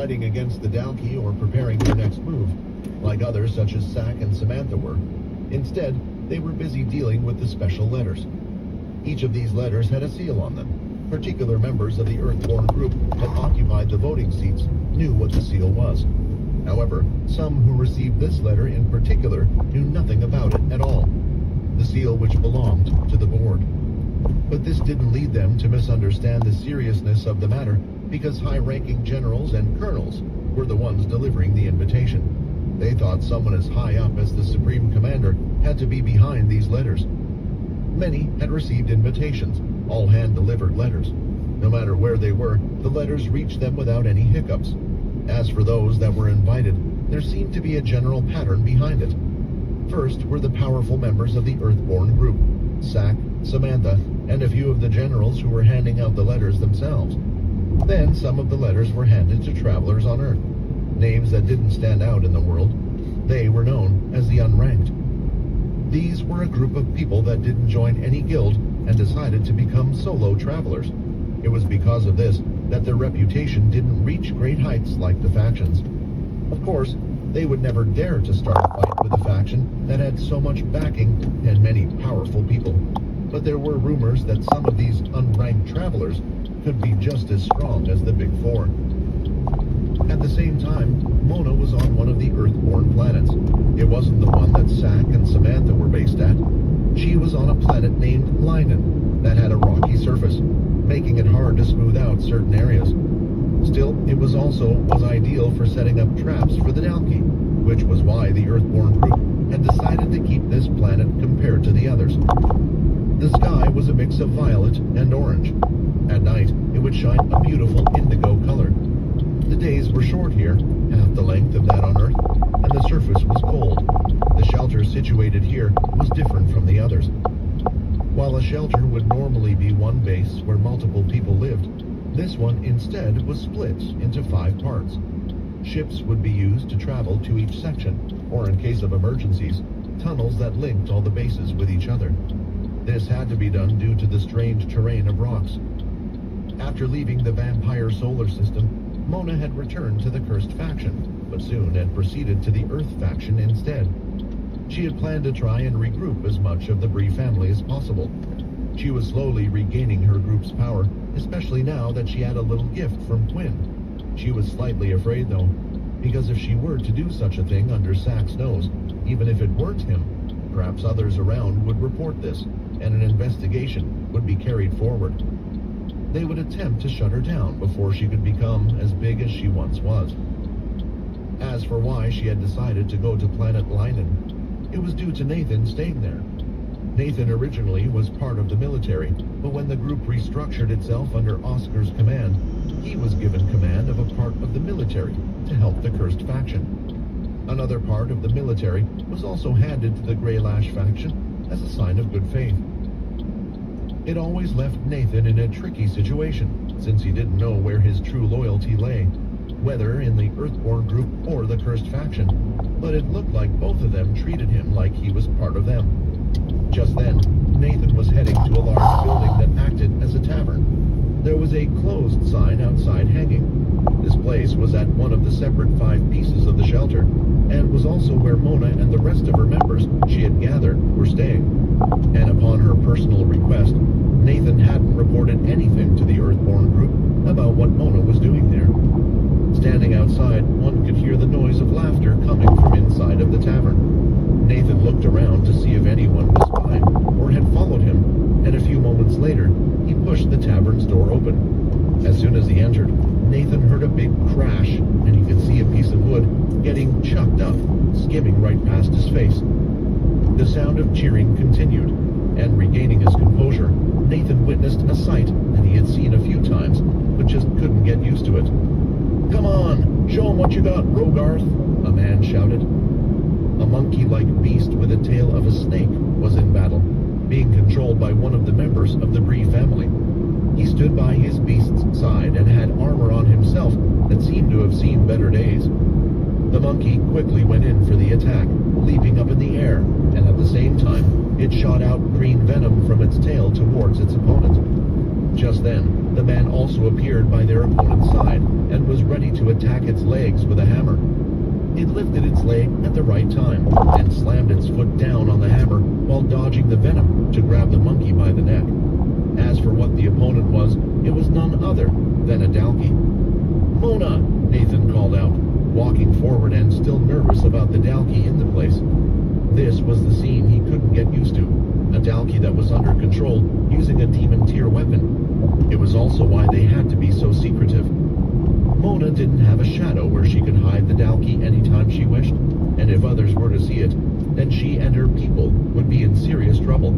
fighting against the Dalkey or preparing their next move, like others such as Sack and Samantha were. Instead, they were busy dealing with the special letters. Each of these letters had a seal on them. Particular members of the Earthborn group that occupied the voting seats knew what the seal was. However, some who received this letter in particular knew nothing about it at all. The seal which belonged to the board. But this didn't lead them to misunderstand the seriousness of the matter, because high-ranking generals and colonels were the ones delivering the invitation. They thought someone as high up as the Supreme Commander had to be behind these letters. Many had received invitations, all hand-delivered letters. No matter where they were, the letters reached them without any hiccups. As for those that were invited, there seemed to be a general pattern behind it. First were the powerful members of the Earthborn group, Sack, Samantha, and a few of the generals who were handing out the letters themselves. Then some of the letters were handed to travelers on Earth, names that didn't stand out in the world. They were known as the Unranked. These were a group of people that didn't join any guild and decided to become solo travelers. It was because of this that their reputation didn't reach great heights like the factions. Of course, they would never dare to start a fight with a faction that had so much backing and many powerful people. But there were rumors that some of these unranked travelers could be just as strong as the Big Four. At the same time, Mona was on one of the Earthborn planets. It wasn't the one that Sack and Samantha were based at. She was on a planet named Linen that had a rocky surface, making it hard to smooth out certain areas. Still, it was ideal for setting up traps for the Dalkey, which was why the Earthborn group had decided to keep this planet compared to the others. The sky was a mix of violet and orange. At night, it would shine a beautiful indigo color. The days were short here, half the length of that on Earth, and the surface was cold. The shelter situated here was different from the others. While a shelter would normally be one base where multiple people lived, this one instead was split into 5 parts. Ships would be used to travel to each section, or in case of emergencies, tunnels that linked all the bases with each other. This had to be done due to the strange terrain of rocks. After leaving the vampire solar system, Mona had returned to the Cursed faction, but soon had proceeded to the Earth faction instead. She had planned to try and regroup as much of the Bree family as possible. She was slowly regaining her group's power, especially now that she had a little gift from Quinn. She was slightly afraid, though, because if she were to do such a thing under Sack's nose, even if it weren't him, perhaps others around would report this, and an investigation would be carried forward. They would attempt to shut her down before she could become as big as she once was. As for why she had decided to go to planet Linen, it was due to Nathan staying there. Nathan originally was part of the military, but when the group restructured itself under Oscar's command, he was given command of a part of the military to help the Cursed faction. Another part of the military was also handed to the Greylash faction as a sign of good faith. It always left Nathan in a tricky situation, since he didn't know where his true loyalty lay, whether in the Earthborn group or the Cursed faction, but it looked like both of them treated him like he was part of them. Just then, Nathan was heading to a large building that acted as a tavern. There was a closed sign outside hanging. This place was at one of the separate 5 pieces of the shelter, and was also where Mona and the rest of her members she had gathered were staying. And upon her personal request, Nathan hadn't reported anything to the Earthborn group about what Mona was doing there. Standing outside, one could hear the noise of laughter coming from inside of the tavern. Nathan looked around to see if anyone was spying or had followed him, and a few moments later, he pushed the tavern's door open. As soon as he entered, Nathan heard a big crash, and he could see a piece of wood getting chucked up, skimming right past his face. The sound of cheering continued, and regaining his composure, Nathan witnessed a sight that he had seen a few times, but just couldn't get used to it. "Come on, show 'em what you got, Rogarth," a man shouted. A monkey-like beast with a tail of a snake was in battle, being controlled by one of the members of the Bree family. He stood by his beast's side and had armor on himself that seemed to have seen better days. The monkey quickly went in for the attack, leaping up in the air, and at the same time, it shot out green venom from its tail towards its opponent. Just then, the man also appeared by their opponent's side and was ready to attack its legs with a hammer. It lifted its leg at the right time and slammed its foot down on the hammer while dodging the venom to grab the monkey by the neck. As for what the opponent was, it was none other than a Dalkey. "Mona!" Nathan called out, walking forward and still nervous about the Dalkey in the place. This was the scene he couldn't get used to, a Dalkey that was under control using a demon-tier weapon. It was also why they had to be so secretive. Mona didn't have a shadow where she could hide the Dalkey anytime she wished, and if others were to see it, then she and her people would be in serious trouble.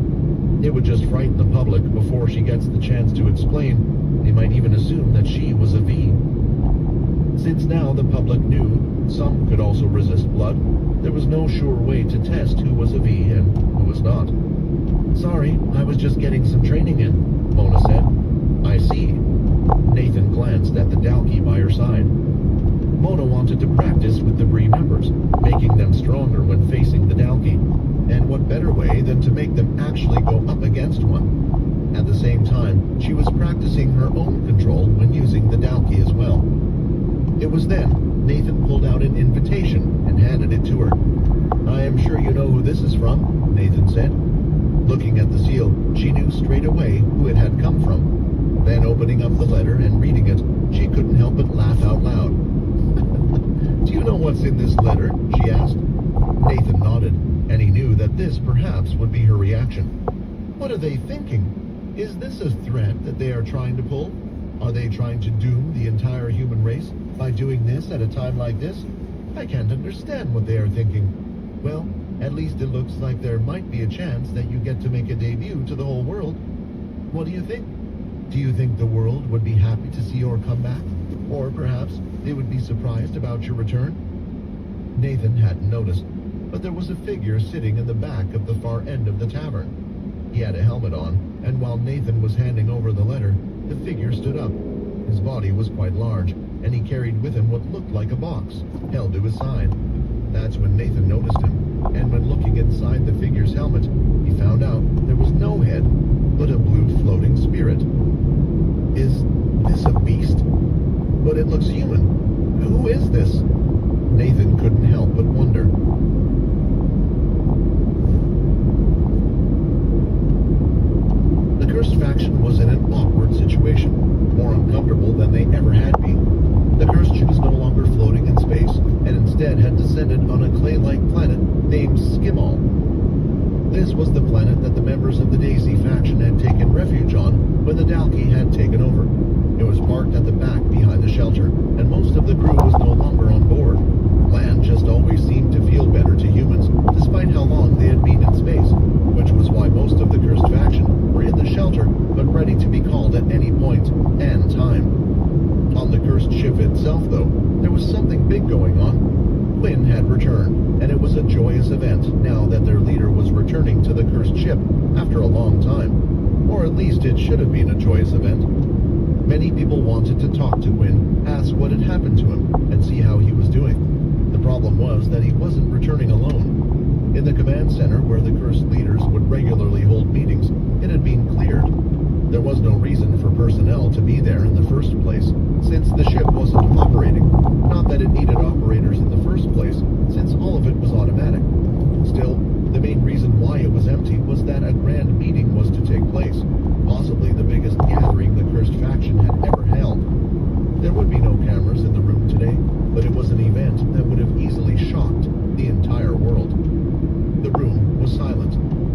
It would just frighten the public before she gets the chance to explain. They might even assume that she was a V. Since now the public knew some could also resist blood, there was no sure way to test who was a V and who was not. "Sorry, I was just getting some training in," Mona said. "I see." Nathan glanced at the Dalkey by her side. Mona wanted to practice with the Bree members, making them stronger when facing the Dalkey. And what better way than to make them actually go up against one? At the same time, she was practicing her own control when using the Dalkey as well. It was then Nathan pulled out an invitation and handed it to her. "I am sure you know who this is from," Nathan said. Looking at the seal, she knew straight away who it had come from. Then opening up the letter and reading it, she couldn't help but laugh out loud. "Do you know what's in this letter?" she asked. Nathan nodded, and he knew that this perhaps would be her reaction. What are they thinking? Is this a threat that they are trying to pull? Are they trying to doom the entire human race by doing this at a time like this? I can't understand what they are thinking. Well, at least it looks like there might be a chance that you get to make a debut to the whole world. What do you think? Do you think the world would be happy to see your comeback? Or perhaps they would be surprised about your return? Nathan hadn't noticed, but there was a figure sitting in the back of the far end of the tavern. He had a helmet on, and while Nathan was handing over the letter, the figure stood up. His body was quite large, and he carried with him what looked like a box, held to his side. That's when Nathan noticed him, and when looking inside the figure's helmet, he found out there was no head, but a blue floating spirit. Is this a beast? But it looks human. Who is this? Nathan couldn't help but wonder. The cursed faction was in an awkward situation, more uncomfortable than they ever had been. The cursed ship was no longer floating in space, and instead had descended on a clay-like planet named Skimall. This was the planet that the members of the Daisy faction had taken refuge on when the Dalkey had taken over. It was parked at the back behind the shelter, and most of the crew was no longer on board. Land just always seemed to feel better to humans, despite how long they had been in space, which was why most of the cursed faction were in the shelter, but ready to be called at any point and time. On the cursed ship itself, though, there was something big going on. Quinn had returned, and it was a joyous event now that their leader was returning to the cursed ship after a long time. Or at least it should have been a joyous event. Many people wanted to talk to Quinn, ask what had happened to him, and see how he was doing. The problem was that he wasn't returning alone. In the command center where the cursed leaders would regularly hold meetings, it had been cleared. There was no reason for personnel to be there in the first place, since the ship wasn't operating. Not that it needed operators in the first place, since all of it was automatic. Still, the main reason why it was empty was that a grand meeting was to take place, possibly the biggest gathering the cursed faction had ever held. There would be no cameras in the room today, but it was an event that would have easily shocked the entire world. The room was silent.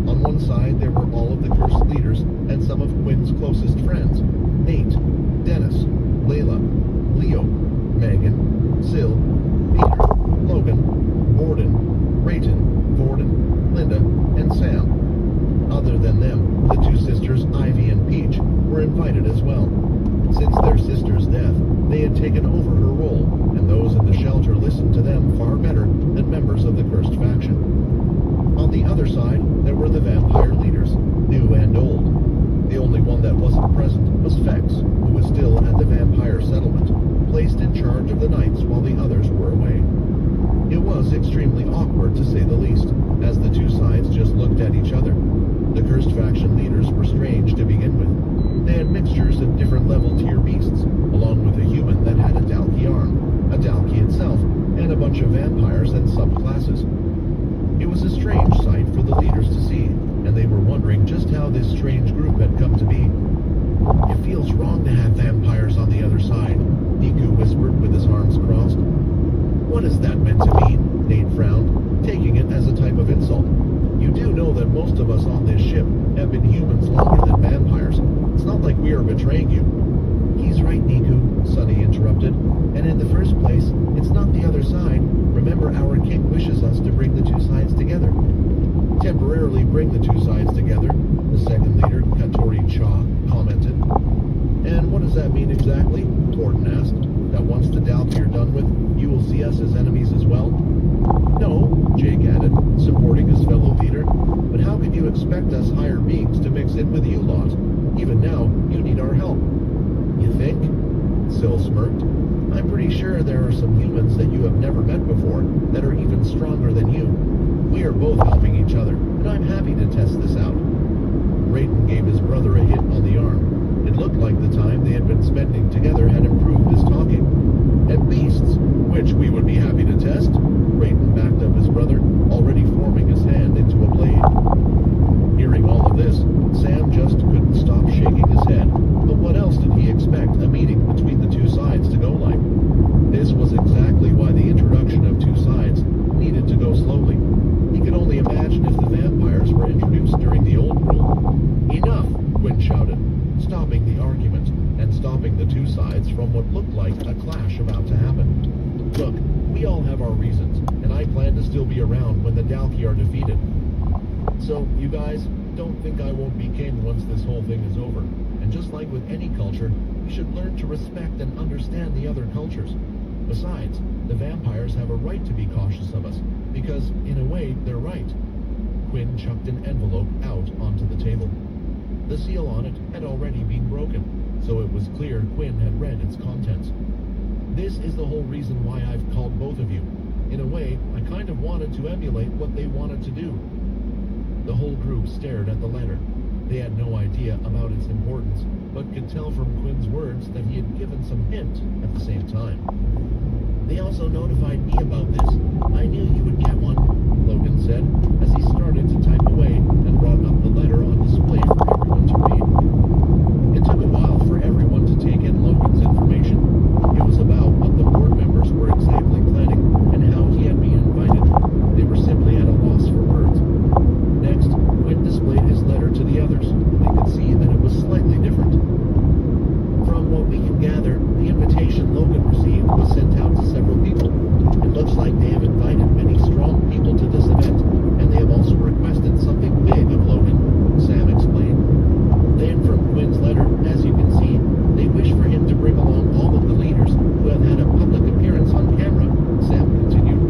On one side there were all of the cursed leaders and some of Quinn's closest friends: Nate, Dennis, Layla, Leo, Megan, Sil, Peter, Logan, Borden, Rayton, Gordon, Linda, and Sam. Other than them, the two sisters Ivy and Peach were invited as well. Since their sister's death, they had taken over her role, and those in the shelter listened to them far better than members of the cursed faction. On the other side, there were the vampire leaders, new and old. The only one that wasn't present was Fex, who was still at the vampire settlement, placed in charge of the nights while the others were away. It was extremely awkward, to say the least, as the two sides just looked at each other. The cursed faction leaders were strange to begin with. They had mixtures most of us on this ship have been humans longer than vampires. It's not like we are betraying you. He's right, Niku, Sunny interrupted. And in the first place, it's not the other side. Remember, our king wishes us to bring the two sides together. Temporarily bring the two sides together, the second leader, Katori Cha, commented. And what does that mean exactly? Gordon asked. That once the Dalki are done with, you will see us as enemies as well? No, Jake added, supporting his fellow leader. But how could you expect us higher beings to mix in with you lot? Even now, you need our help. You think? Syl smirked. I'm pretty sure there are some humans that you have never met before that are even stronger than you. We are both helping each other, and I'm happy to test this out. Rayton gave his brother a hit on the arm. It looked like the time they had been spending together had improved his talking. And beasts, which we would be happy to test. Rayton backed up his brother, already forming his hand into a blade. Hearing all of this, Sam just couldn't stop shaking his head. But what else did he expect a meeting between the two sides to go like? This was exactly why the introduction of two sides needed to go slowly. He could only imagine if the vampires were introduced during the old rule. Enough, Quinn shouted, stopping the argument and stopping the two sides from what looked like a clash about to happen. Look, we all have our reasons, and I plan to still be around when the Dalki are defeated. So, you guys, don't think I won't be king once this whole thing is over. And just like with any culture, we should learn to respect and understand the other cultures. Besides, the vampires have a right to be cautious of us, because, in a way, they're right. Quinn chucked an envelope out onto the table. The seal on it had already been broken, so it was clear Quinn had read its contents. This is the whole reason why I've called both of you. In a way, I kind of wanted to emulate what they wanted to do. The whole group stared at the letter. They had no idea about its importance, but could tell from Quinn's words that he had given some hint at the same time. They also notified me about this. I knew you would get one, Logan said, as he started to type away and brought up the letter on display for everyone to read. It took a while for everyone to take in Logan's information. It was about what the board members were exactly planning and how he had been invited. They were simply at a loss for words. Next, Quinn displayed his letter to the others. They could see that it was slightly different. From what we can gather, the invitation Logan received was sent out to several people. It looks like they have invited many strong people to this event, and they have also requested something big of Logan, Sam explained. Then from Quinn's letter, as you can see, they wish for him to bring along all of the leaders who have had a public appearance on camera, Sam continued.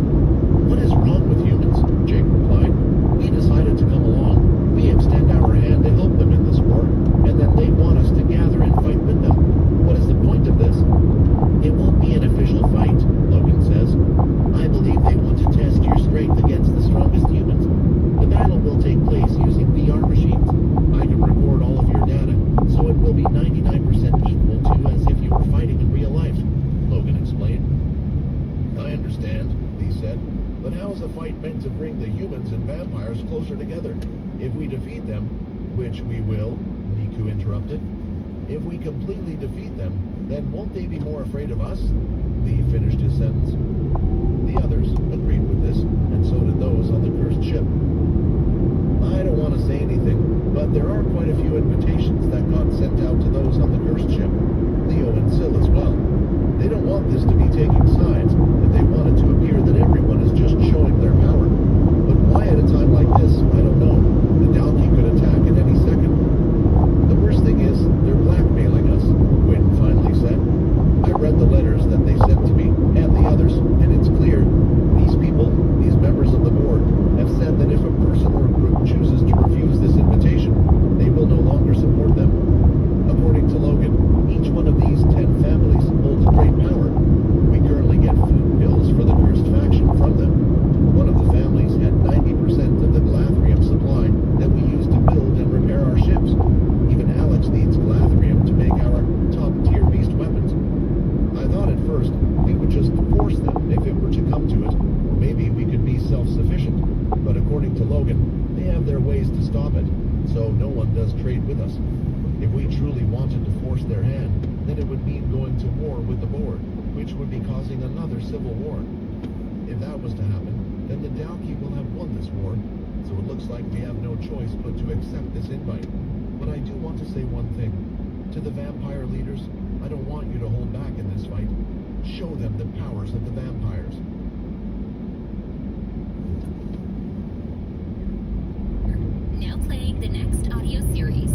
What is wrong with humans? Jake replied. We decided to come along. We extend our hand to help them in this war, and then they want us to gather and fight with them. What is the point of this? It won't be an official fight, Logan says. I believe they want to test your strength against the strongest humans. The battle will take place using VR machines. I can record all of your data, so it will be 99% equal to as if you were fighting in real life, Logan explained. I understand, Lee said, but how is a fight meant to bring the humans and vampires closer together? If we defeat them, which we will, Niku interrupted. If we completely defeat them, then won't they be more afraid of us? Lee finished his sentence. The others agreed with this, and so did those on the cursed ship. I don't want to say anything, but there are quite a few invitations that got sent out to those on the cursed ship. Leo and Syl as well. They don't want this to be taking sides, but they want it to appear that everyone is just showing their power. But why at a time like this, I don't know. The Dalki could attack at any second. The worst thing is, they're blackmailing us, Quinn finally said. I read the letters that they sent to me, and the others, and it's clear. These people, these members of the board, have said that if a person or group chooses to refuse this invitation, they will no longer support them. According to Logan, each one of these 10 families holds great power. We currently get food bills for the cursed faction from them. One of the families had 90% of the Glathrium supply that we use to build and repair our ships. Even Alex needs Glathrium to make our top-tier beast weapons. I thought at first we would just force them if it were to come to it, or maybe we could be self-sufficient. But according to Logan, they have their ways to stop it, so no one does trade with us. If we truly wanted to force their hand, then it would mean going to war with the board, which would be causing another civil war. If that was to happen, then the Dalki will have won this war, so it looks like we have no choice but to accept this invite. But I do want to say one thing. To the vampire leaders, I don't want you to hold back in this fight. Show them the powers of the vampires. Now playing the next audio series.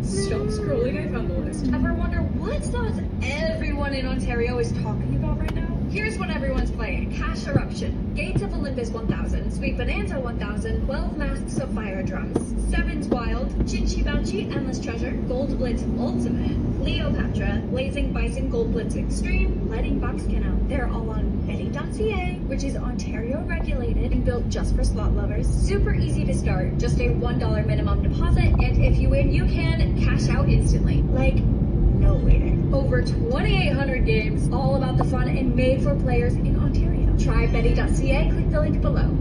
Stop scrolling, I found the list. Ever wonder what songs everyone in Ontario is talking about right now? Here's what everyone's playing. Cash Eruption, Gates of Olympus 1000, Sweet Bonanza 1000, 12 Masks of Fire Drums, Sevens Wild, Chinchi Banchi, Endless Treasure, Gold Blitz Ultimate, Cleopatra, Blazing Bison Gold Blitz Extreme, Letting Bucks Canal. They're all on Betty.ca, which is Ontario regulated and built just for slot lovers. Super easy to start, just a $1 minimum deposit, and if you win, you can cash out instantly. Like, no waiting. Over 2,800 games, all about the fun and made for players in Ontario. Try Betty.ca, click the link below.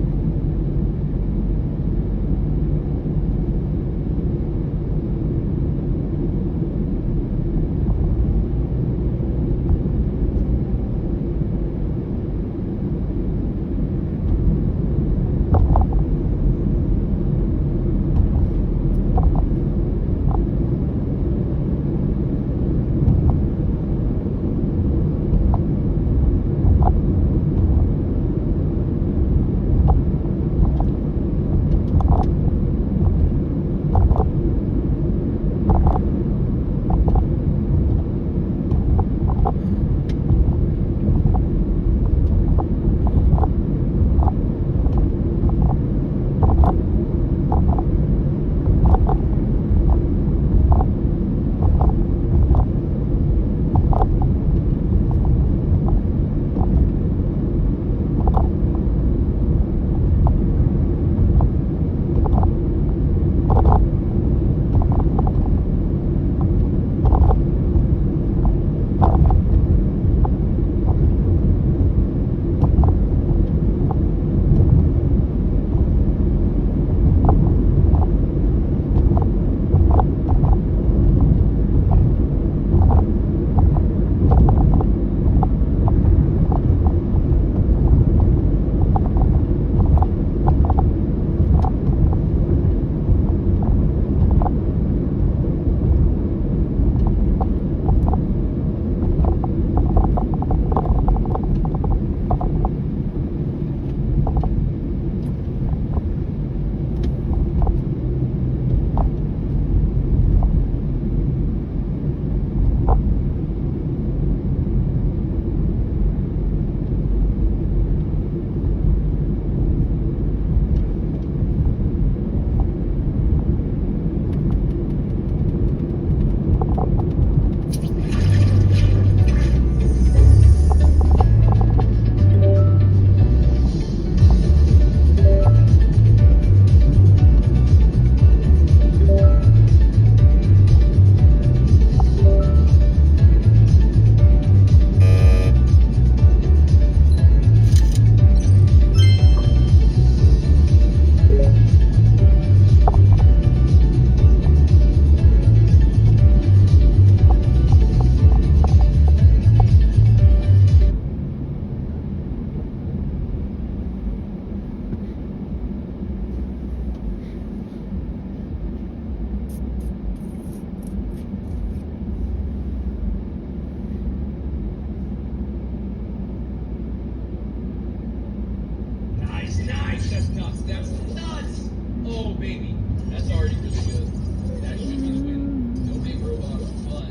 That's nuts. That's nuts. Oh, baby. That's already really good. That should be the win. No big robot, but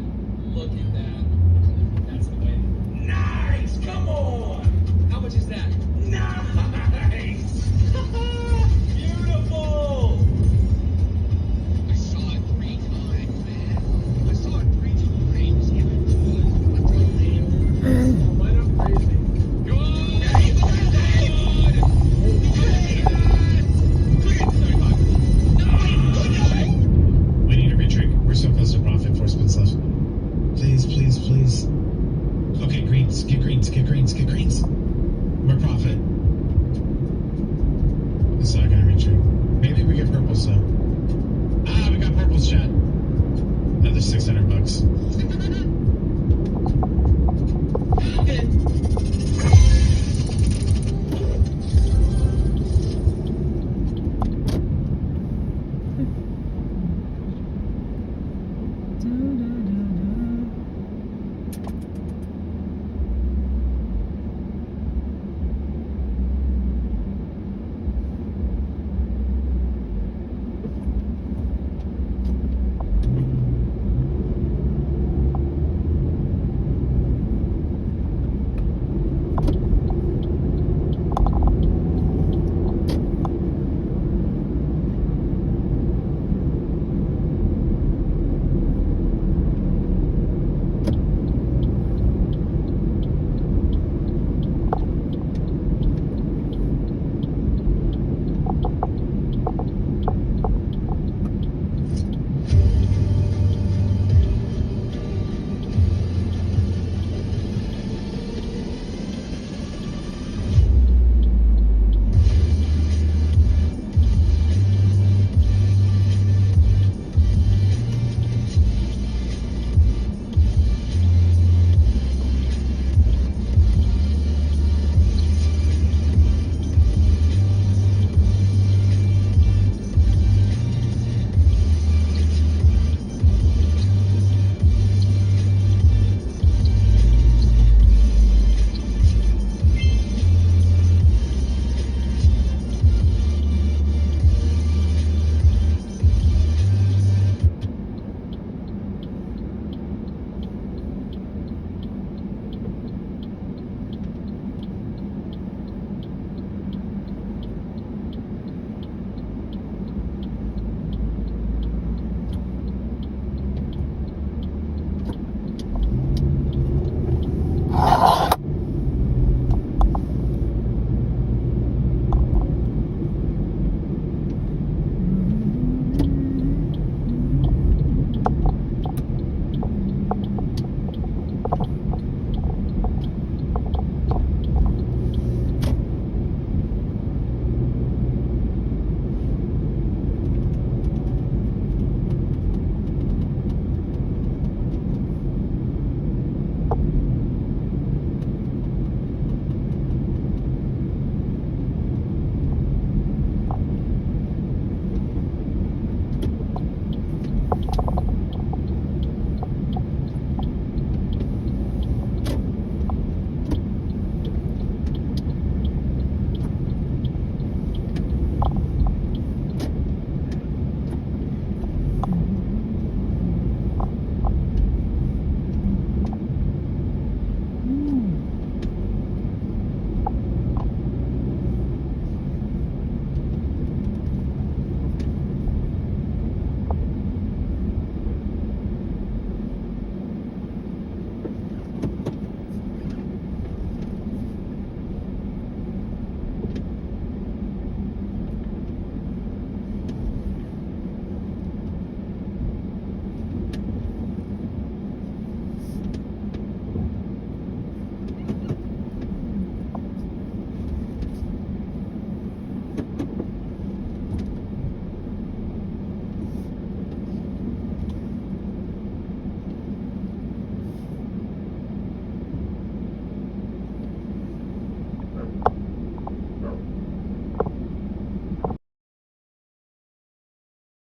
look at that. That's the win. Nice! Come on! How much is that?